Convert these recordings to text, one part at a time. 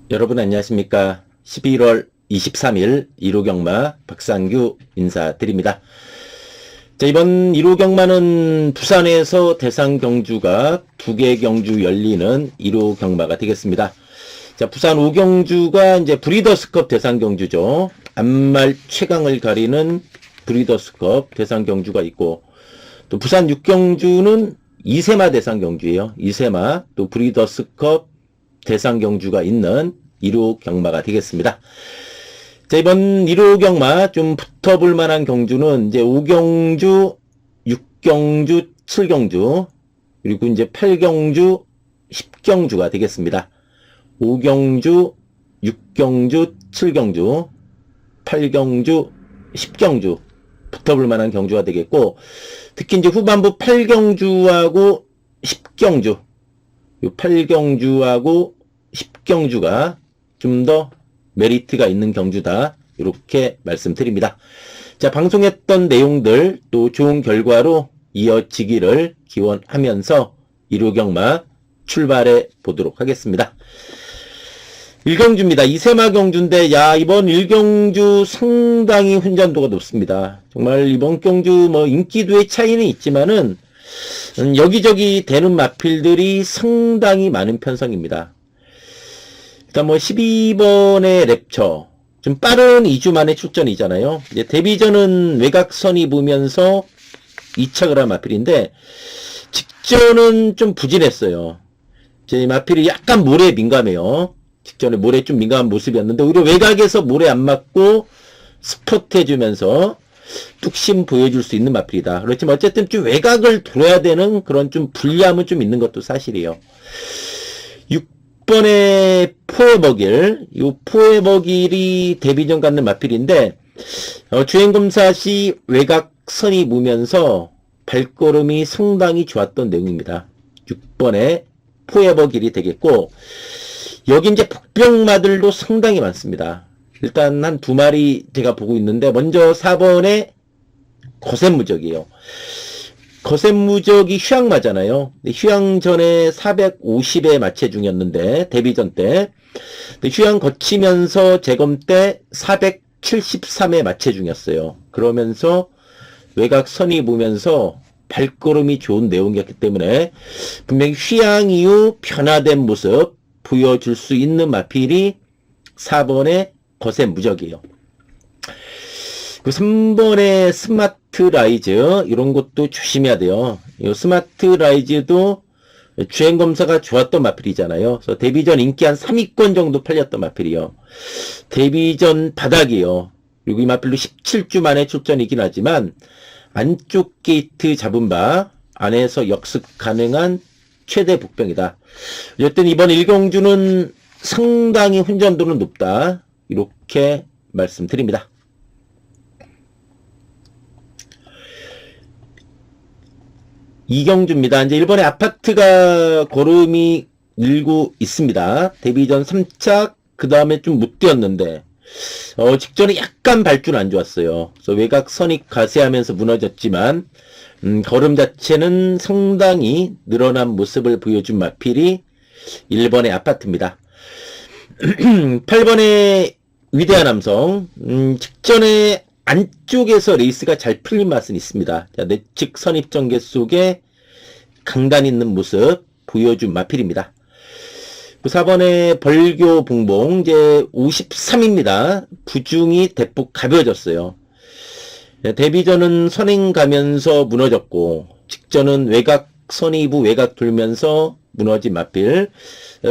여러분 안녕하십니까. 11월 23일 1호 경마 박상규 인사드립니다. 자, 이번 1호 경마는 부산에서 대상 경주가 2개 경주 열리는 1호 경마가 되겠습니다. 자, 부산 5경주가 이제 브리더스컵 대상 경주죠. 암말 최강을 가리는 브리더스컵 대상 경주가 있고, 또 부산 6경주는 이세마 대상 경주예요. 이세마 또 브리더스컵 대상 경주가 있는 1호 경마가 되겠습니다. 자, 이번 1호 경마 좀 붙어볼 만한 경주는 이제 5경주, 6경주, 7경주, 그리고 이제 8경주, 10경주가 되겠습니다. 5경주, 6경주, 7경주, 8경주, 10경주 붙어볼 만한 경주가 되겠고, 특히 이제 후반부 8경주하고 10경주, 요 8경주하고 10경주가 좀 더 메리트가 있는 경주다. 이렇게 말씀드립니다. 자, 방송했던 내용들 또 좋은 결과로 이어지기를 기원하면서 1호 경마 출발해 보도록 하겠습니다. 1경주입니다. 이세마 경주인데, 야, 이번 1경주 상당히 혼전도가 높습니다. 정말 이번 경주 뭐 인기도의 차이는 있지만은 여기저기 되는 마필들이 상당히 많은 편성입니다. 일단 뭐 12번의 랩처 좀 빠른 2주 만에 출전이잖아요. 이제 데뷔전은 외곽선이 보면서 2착을 한 마필인데, 직전은 좀 부진했어요. 제 마필이 약간 모래에 민감해요. 직전에 모래에 좀 민감한 모습이었는데, 오히려 외곽에서 모래 안 맞고 스포트 해주면서 뚝심 보여줄 수 있는 마필이다. 그렇지만 어쨌든 좀 외곽을 돌아야 되는 그런 좀 불리함은 좀 있는 것도 사실이에요. 6번에 포에버길, 이 포에버길이 데뷔전 갖는 마필인데, 주행검사 시 외곽선이 무면서 발걸음이 상당히 좋았던 내용입니다. 6번에 포에버길이 되겠고, 여기 이제 복병마들도 상당히 많습니다. 일단 한 2마리 제가 보고 있는데, 먼저 4번에 거센무적이에요. 거센무적이 휴양마잖아요. 휴양 전에 450에 마체 중이었는데, 데뷔전 때. 휴양 거치면서 재검 때 473에 마체 중이었어요. 그러면서 외곽선이 보면서 발걸음이 좋은 내용이었기 때문에 분명히 휴양 이후 변화된 모습 보여줄 수 있는 마필이 4번의 거센무적이에요. 그 3번의 스마트 라이즈, 이런 것도 조심해야 돼요. 이 스마트 라이즈도 주행검사가 좋았던 마필이잖아요. 그래서 데뷔전 인기 한 3위권 정도 팔렸던 마필이요. 데뷔전 바닥이요. 그리고 이 마필도 17주 만에 출전이긴 하지만, 안쪽 게이트 잡은 바 안에서 역습 가능한 최대 복병이다. 어쨌든 이번 1경주는 상당히 혼전도는 높다. 이렇게 말씀드립니다. 2경주입니다. 이제 일본의 아파트가 걸음이 늘고 있습니다. 데뷔전 3착, 그 다음에 좀 못 뛰었는데, 직전에 약간 발주는 안 좋았어요. 그래서 외곽선이 가세하면서 무너졌지만, 걸음 자체는 상당히 늘어난 모습을 보여준 마필이 1번의 아파트입니다. 8번의 위대한 남성, 직전에 안쪽에서 레이스가 잘 풀린 맛은 있습니다. 자, 내측 선입전개 속에 강단 있는 모습 보여준 마필입니다. 4번의 벌교 봉봉, 이제 53입니다. 부중이 대폭 가벼워졌어요. 데뷔전은 선행 가면서 무너졌고, 직전은 외곽 선이부 외곽 돌면서 무너진 마필.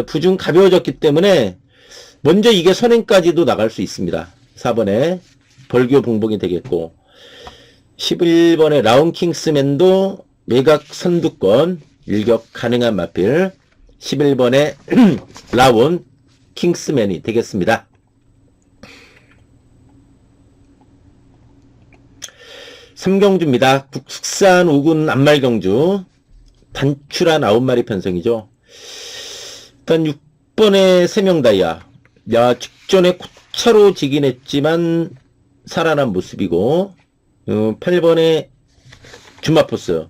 부중 가벼워졌기 때문에 먼저 이게 선행까지도 나갈 수 있습니다. 4번에 벌교 봉봉이 되겠고, 11번의 라운킹스맨도 외곽 선두권 일격 가능한 마필, 11번의 라운 킹스맨이 되겠습니다. 3경주입니다. 국산 5군 암말경주, 단출한 9마리 편성이죠. 일단 6번의 세명다이아, 야, 직전에 고차로 지긴 했지만 살아난 모습이고, 8번의 줌마포스,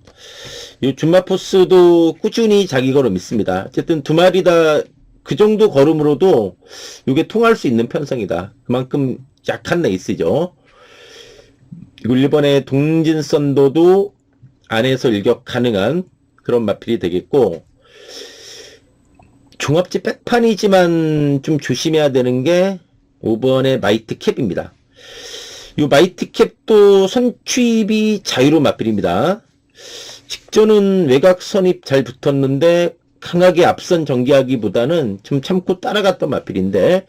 이 줌마포스도 꾸준히 자기 걸음 있습니다. 어쨌든 2마리 다 그 정도 걸음으로도 이게 통할 수 있는 편성이다. 그만큼 약한 레이스죠. 그리고 1번의 동진선도도 안에서 일격 가능한 그런 마필이 되겠고, 종합지 백판이지만 좀 조심해야 되는 게 5번의 마이트 캡입니다. 이 마이트 캡도 선취입이 자유로 마필입니다. 직전은 외곽 선입 잘 붙었는데 강하게 앞선 전개하기보다는 좀 참고 따라갔던 마필인데,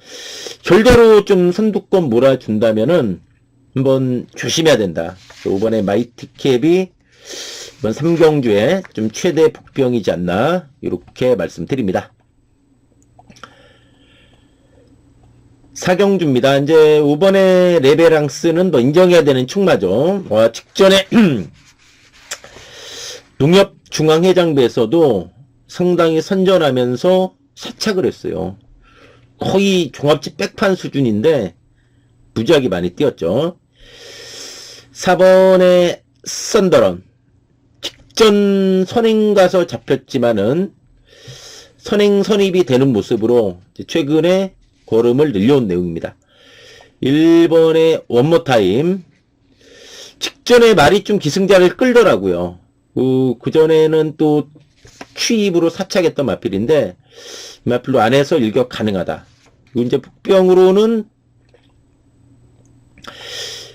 결과로 좀 선두권 몰아준다면은 한번 조심해야 된다. 5번의 마이트 캡이 이번 3경주에 좀 최대 복병이지 않나 이렇게 말씀드립니다. 4경주입니다. 이제 5번의 레베랑스는 뭐 인정해야 되는 충마죠. 직전에 농협중앙회장부에서도 상당히 선전하면서 세착을 했어요. 거의 종합지 백판 수준인데 무지하게 많이 뛰었죠. 4번의 썬더런, 직전 선행 가서 잡혔지만은 선행 선입이 되는 모습으로 최근에 걸음을 늘려온 내용입니다. 1번의 원모타임, 직전에 말이 좀 기승자를 끌더라고요. 그 전에는 또 취입으로 사착했던 마필인데 이 마필로 안에서 일격 가능하다. 이제 복병으로는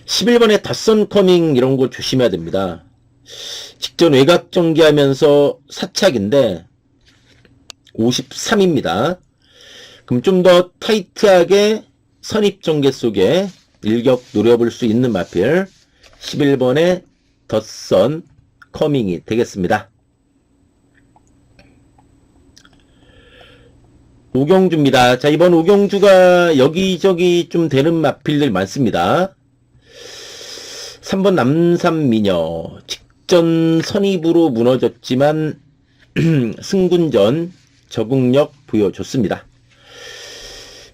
11번의 닷선 커밍 이런 거 조심해야 됩니다. 직전 외곽 전개하면서 사착인데 53입니다. 그럼 좀 더 타이트하게 선입 전개 속에 일격 노려볼 수 있는 마필 11번의 덧선 커밍이 되겠습니다. 5경주입니다. 자, 이번 5경주가 여기저기 좀 되는 마필들 많습니다. 3번 남산미녀, 직전 선입으로 무너졌지만 승군전 적응력 보여줬습니다.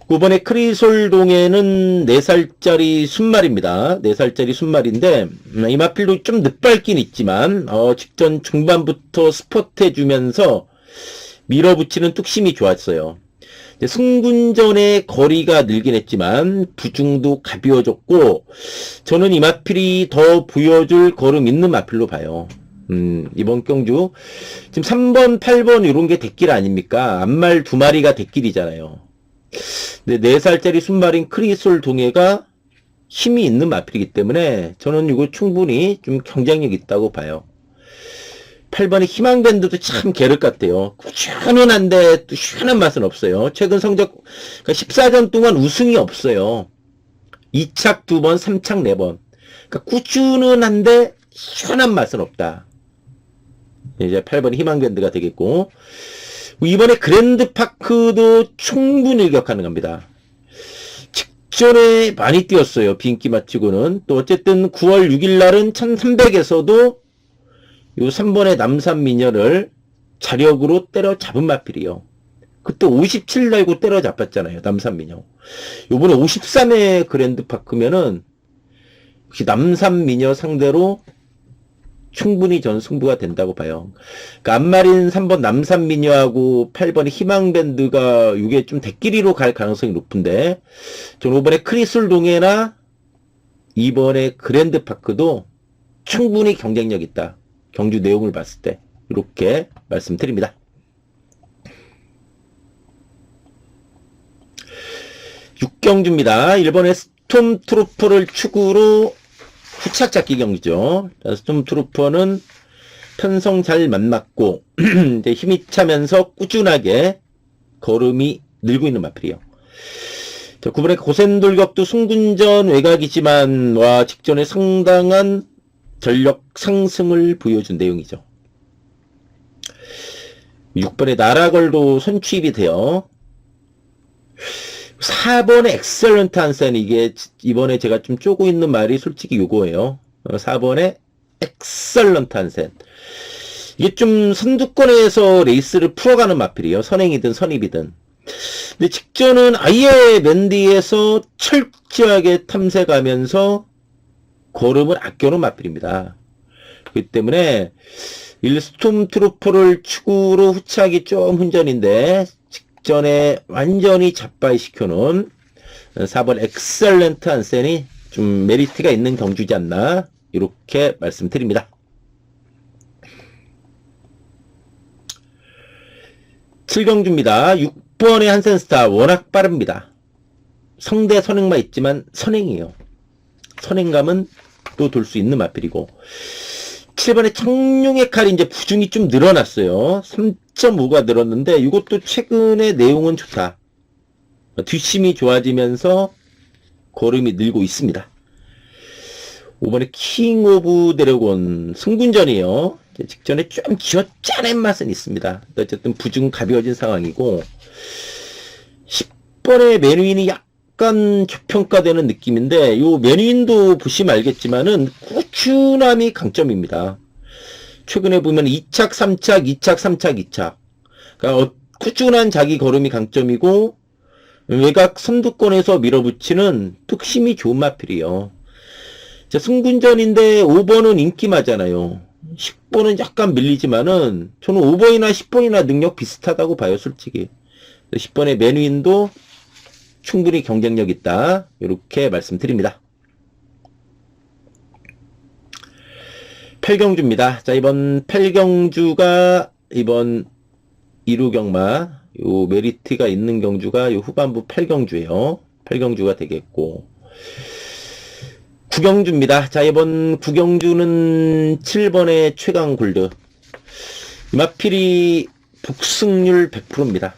9번의 크리솔동에는 4살짜리 순말입니다. 4살짜리 순말인데 이 마필도 좀 늦밟긴 있지만 직전 중반부터 스포트해주면서 밀어붙이는 뚝심이 좋았어요. 승군전의 거리가 늘긴 했지만 부중도 가벼워졌고, 저는 이 마필이 더 보여줄 걸음 있는 마필로 봐요. 이번 경주 지금 3번 8번 이런 게 대길 아닙니까? 앞말 2마리가 대길이잖아요. 근데 4살짜리 순말인 크리솔 동해가 힘이 있는 마필이기 때문에 저는 이거 충분히 좀 경쟁력 있다고 봐요. 8번의 희망밴드도 참 게르 같대요. 꾸준한데 또 시원한 맛은 없어요. 최근 성적 14전 동안 우승이 없어요. 2착 2번, 3착 4번. 그러니까 꾸준한데 시원한 맛은 없다. 이제 8번 희망밴드가 되겠고, 이번에 그랜드파크도 충분히 일격 가능합니다. 직전에 많이 뛰었어요. 비인기 맞추고는. 또 어쨌든 9월 6일 날은 1300에서도 요 3번의 남산미녀를 자력으로 때려잡은 마필이요. 그때 57 달고 때려잡았잖아요. 남산미녀. 요번에 53회 그랜드파크면은 역시 남산미녀 상대로 충분히 전 승부가 된다고 봐요. 그러니까 앞마린 3번 남산미녀하고 8번의 희망밴드가 이게 좀 대끼리로 갈 가능성이 높은데, 저는 5번의 크리솔 동해나 2번의 그랜드파크도 충분히 경쟁력 있다. 경주 내용을 봤을 때 이렇게 말씀드립니다. 6경주입니다. 1번의 스톰트루퍼를 축으로 후착 잡기 경기죠. 스톰트루퍼는 편성 잘 만났고 이제 힘이 차면서 꾸준하게 걸음이 늘고 있는 마필이요. 9번의 고센돌격도 승군전 외곽이지만 직전에 상당한 전력 상승을 보여준 내용이죠. 6번의 나라걸도 선취입이 돼요. 4번의 엑셀런트 한센, 이게 이번에 제가 좀 쪼고 있는 말이 솔직히 요거예요. 4번의 엑셀런트 한센. 이게 좀 선두권에서 레이스를 풀어가는 마필이에요. 선행이든 선입이든. 근데 직전은 아예 맨디에서 철저하게 탐색하면서 걸음을 아껴놓은 마필입니다. 그렇기 때문에 1스톰트루퍼를 축으로 후착이 좀 훈전인데 직전에 완전히 잡바이 시켜놓은 4번 엑셀런트 한센이 좀 메리트가 있는 경주지 않나 이렇게 말씀드립니다. 7경주입니다. 6번의 한센스타 워낙 빠릅니다. 성대 선행만 있지만 선행이에요. 선행감은 또 돌 수 있는 마필이고 7번의 청룡의 칼이 이제 부중이 좀 늘어났어요. 3.5가 늘었는데 이것도 최근에 내용은 좋다. 뒷심이 좋아지면서 걸음이 늘고 있습니다. 5번에 킹 오브 드래곤 승군전이에요. 직전에 좀 쥐어짜낸 맛은 있습니다. 어쨌든 부중 가벼워진 상황이고 10번의 맨윈이 약간 저평가되는 느낌인데 요 맨윈도 보시면 알겠지만은 꾸준함이 강점입니다. 최근에 보면 2착, 3착, 2착, 3착, 2착. 그러니까 꾸준한 자기 걸음이 강점이고 외곽 선두권에서 밀어붙이는 뚝심이 좋은 마필이에요. 자, 승군전인데 5번은 인기마잖아요. 10번은 약간 밀리지만은 저는 5번이나 10번이나 능력 비슷하다고 봐요, 솔직히. 10번의 맨윈도 충분히 경쟁력 있다. 이렇게 말씀드립니다. 8경주입니다. 자, 이번 8경주가 이번 2루 경마 요 메리트가 있는 경주가 요 후반부 8경주예요. 8경주가 되겠고 9경주입니다. 자, 이번 9경주는 7번의 최강 골드. 마필이 북승률 100%입니다.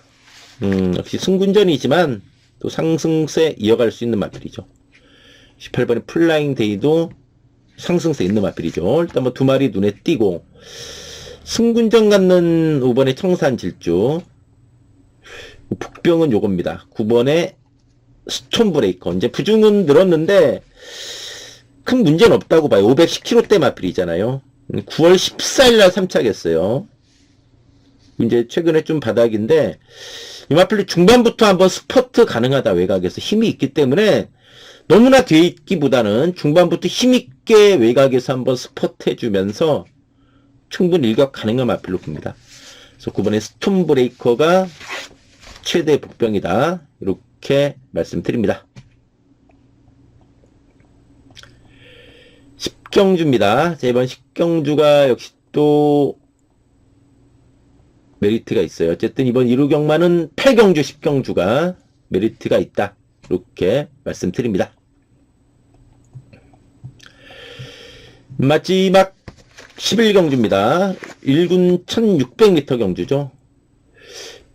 역시 승군전이지만 또 상승세 이어갈 수 있는 마필이죠. 18번의 플라잉 데이도 상승세 있는 마필이죠. 일단 뭐 두 마리 눈에 띄고 승군전 갖는 5번의 청산 질주. 북병은 요겁니다. 9번의 스톤 브레이커. 이제 부중은 늘었는데 큰 문제는 없다고 봐요. 510kg대 마필이잖아요. 9월 14일날 3착했어요. 이제 최근에 좀 바닥인데 이 마필이 중반부터 한번 스퍼트 가능하다. 외곽에서 힘이 있기 때문에 너무나 뒤에 있기보다는 중반부터 힘있게 외곽에서 한번 스퍼트 해주면서 충분히 일격 가능한 마필로 봅니다. 그래서 9번의 스톤 브레이커가 최대 복병이다. 이렇게 말씀드립니다. 10경주입니다. 자, 이번 10경주가 역시 또 메리트가 있어요. 어쨌든 이번 1루 경마는 8경주, 10경주가 메리트가 있다. 이렇게 말씀드립니다. 마지막 11경주입니다. 1군 1600m 경주죠.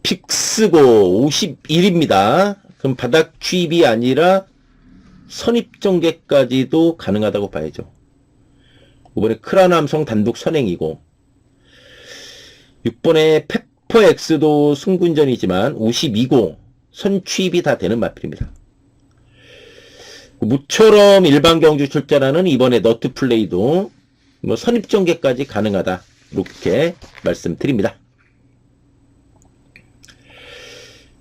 픽스고 51입니다. 그럼 바닥 취입이 아니라 선입전개까지도 가능하다고 봐야죠. 이번에 크라남성 단독 선행이고 6번의 페퍼엑스도 승군전이지만 52고 선취입이 다 되는 마필입니다. 무처럼 일반 경주 출전하는 이번에 너트플레이도 뭐 선입전개까지 가능하다. 이렇게 말씀드립니다.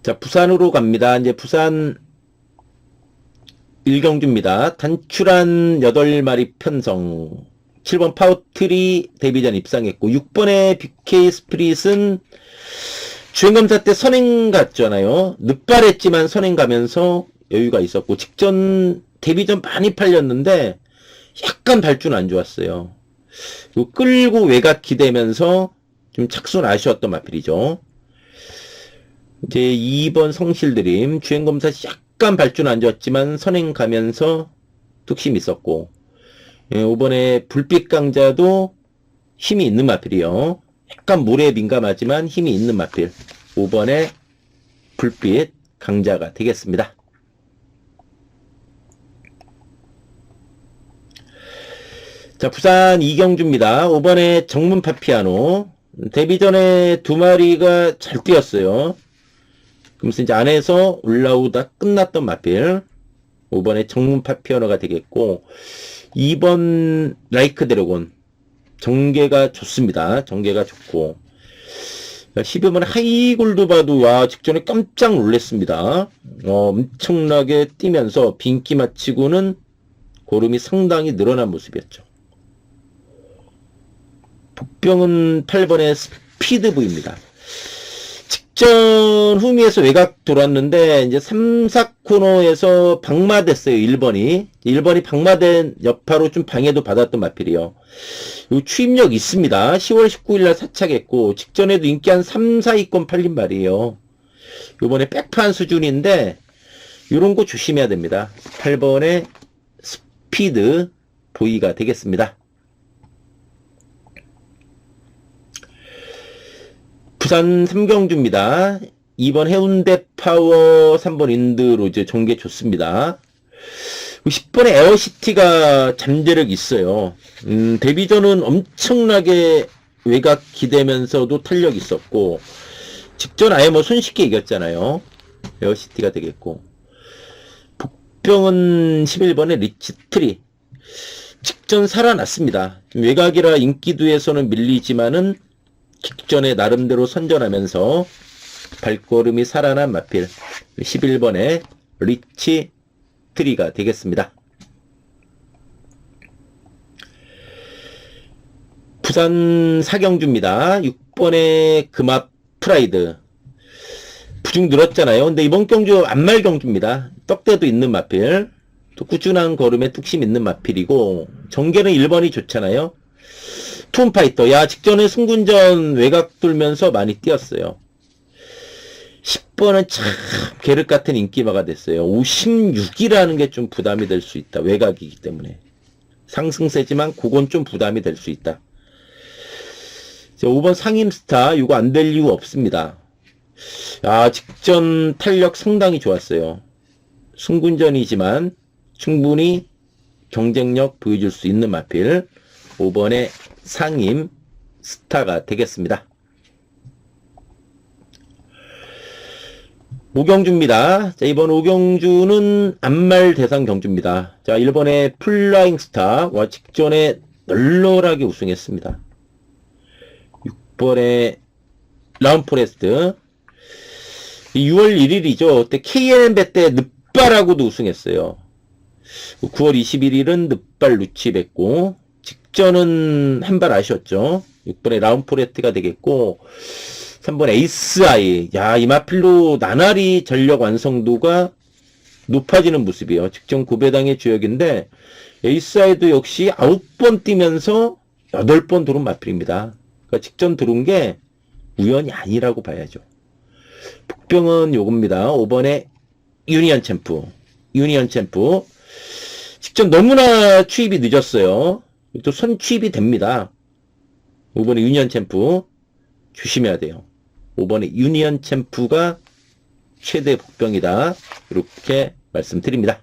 자, 부산으로 갑니다. 이제 부산 1경주입니다. 단출한 8마리 편성. 7번 파워트리 데뷔전 입상했고 6번의 BK 스프릿은 주행검사 때 선행 갔잖아요. 늦발했지만 선행 가면서 여유가 있었고 직전 데뷔전 많이 팔렸는데 약간 발주는 안 좋았어요. 끌고 외곽 기대면서 좀 착순 아쉬웠던 마필이죠. 이제 2번 성실드림 주행검사 약간 발주는 안 좋았지만 선행 가면서 뚝심 있었고 5번에 불빛 강자도 힘이 있는 마필이요. 약간 물에 민감하지만 힘이 있는 마필. 5번에 불빛 강자가 되겠습니다. 자, 부산 2경주입니다. 5번에 정문 파피아노. 데뷔 전에 두 마리가 잘 뛰었어요. 그러면서 이제 안에서 올라오다 끝났던 마필. 5번에 정문 파피아노가 되겠고 2번 라이크 드래곤 전개가 좋습니다. 전개가 좋고 12번 하이골드 봐도 와 직전에 깜짝 놀랐습니다. 엄청나게 뛰면서 빈기 마치고는 고름이 상당히 늘어난 모습이었죠. 복병은 8번의 스피드부입니다. 직전 후미에서 외곽 돌았는데 이제 3, 4코너에서 방마됐어요. 1번이. 1번이 방마된 여파로 좀 방해도 받았던 마필이요. 요 추임력 있습니다. 10월 19일날 사착했고 직전에도 인기 한 3, 4위권 팔린 말이에요. 요번에 백판 수준인데 요런 거 조심해야 됩니다. 8번의 스피드 보이가 되겠습니다. 부산 3경주입니다. 2번 해운대 파워, 3번 인드로즈 전개 좋습니다. 10번의 에어시티가 잠재력 있어요. 데뷔전은 엄청나게 외곽 기대면서도 탄력 있었고 직전 아예 뭐 손쉽게 이겼잖아요. 에어시티가 되겠고 복병은 11번의 리치트리 직전 살아났습니다. 외곽이라 인기두에서는 밀리지만은 직전에 나름대로 선전하면서 발걸음이 살아난 마필 11번의 리치 트리가 되겠습니다. 부산 4경주입니다. 6번의 금합 프라이드 부중 늘었잖아요. 근데 이번 경주 안말 경주입니다. 떡대도 있는 마필 또 꾸준한 걸음에 뚝심 있는 마필이고 전개는 1번이 좋잖아요. 투움파이터. 야, 직전에 승군전 외곽 돌면서 많이 뛰었어요. 10번은 참 계륵 같은 인기마가 됐어요. 56이라는 게 좀 부담이 될 수 있다. 외곽이기 때문에. 상승세지만 그건 좀 부담이 될 수 있다. 5번 상임스타. 이거 안 될 이유 없습니다. 야, 직전 탄력 상당히 좋았어요. 승군전이지만 충분히 경쟁력 보여줄 수 있는 마필 5번의 상임 스타가 되겠습니다. 5경주입니다. 자, 이번 5경주는 안말 대상 경주입니다. 자, 1번의 플라잉 스타와 직전에 널널하게 우승했습니다. 6번의 라운포레스트 6월 1일이죠. 그때 KNB 때 늪발하고도 우승했어요. 9월 21일은 늪발 루치했고 직전은 한 발 아쉬웠죠. 6번의 라운포레트가 되겠고 3번 에이스아이. 야, 이 마필로 나날이 전력 완성도가 높아지는 모습이에요. 직전 고배당의 주역인데 에이스아이도 역시 9번 뛰면서 8번 들어온 마필입니다. 그러니까 직전 들어온 게 우연이 아니라고 봐야죠. 복병은 요겁니다. 5번의 유니언 챔프. 유니언 챔프. 직전 너무나 추입이 늦었어요. 또 선취입이 됩니다. 5번의 유니언 챔프 조심해야 돼요. 5번의 유니언 챔프가 최대 복병이다. 이렇게 말씀드립니다.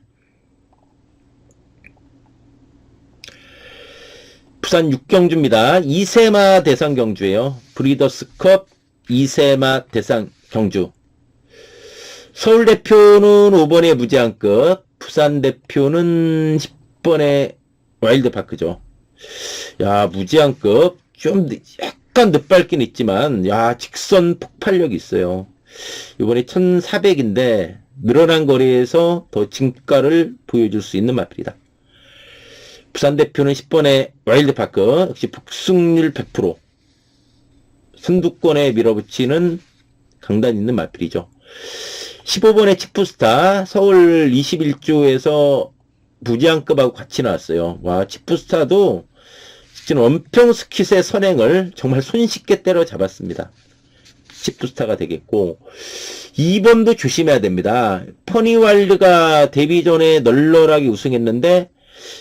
부산 6경주입니다. 2세마 대상 경주예요. 브리더스컵 2세마 대상 경주. 서울 대표는 5번의 무제한급, 부산 대표는 10번의 와일드파크죠. 야, 무제한급 좀 약간 늦밟긴 있지만 야, 직선 폭발력이 있어요. 이번에 1400인데 늘어난 거리에서 더 진가를 보여줄 수 있는 마필이다. 부산 대표는 10번의 와일드파크 역시 복승률 100% 선두권에 밀어붙이는 강단 있는 마필이죠. 15번의 치프스타 서울 21조에서 무제한급하고 같이 나왔어요. 와, 치프스타도 지금 원평 스킷의 선행을 정말 손쉽게 때려잡았습니다. 치프스타가 되겠고 2번도 조심해야 됩니다. 퍼니와일드가 데뷔 전에 널널하게 우승했는데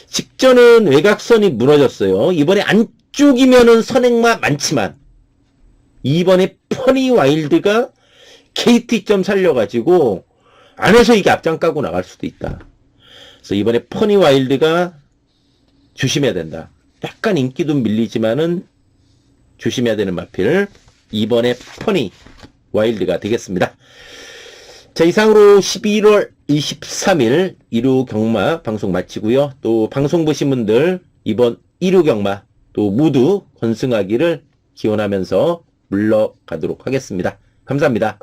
직전은 외곽선이 무너졌어요. 이번에 안쪽이면은 선행만 많지만 2번에 퍼니와일드가 KT점 살려가지고 안에서 이게 앞장 까고 나갈 수도 있다. 그래서 이번에 퍼니와일드가 조심해야 된다. 약간 인기도 밀리지만은 조심해야 되는 마필 2번에 퍼니와일드가 되겠습니다. 자, 이상으로 11월 23일 1호 경마 방송 마치고요. 또 방송 보신 분들 이번 1호 경마 또 모두 건승하기를 기원하면서 물러가도록 하겠습니다. 감사합니다.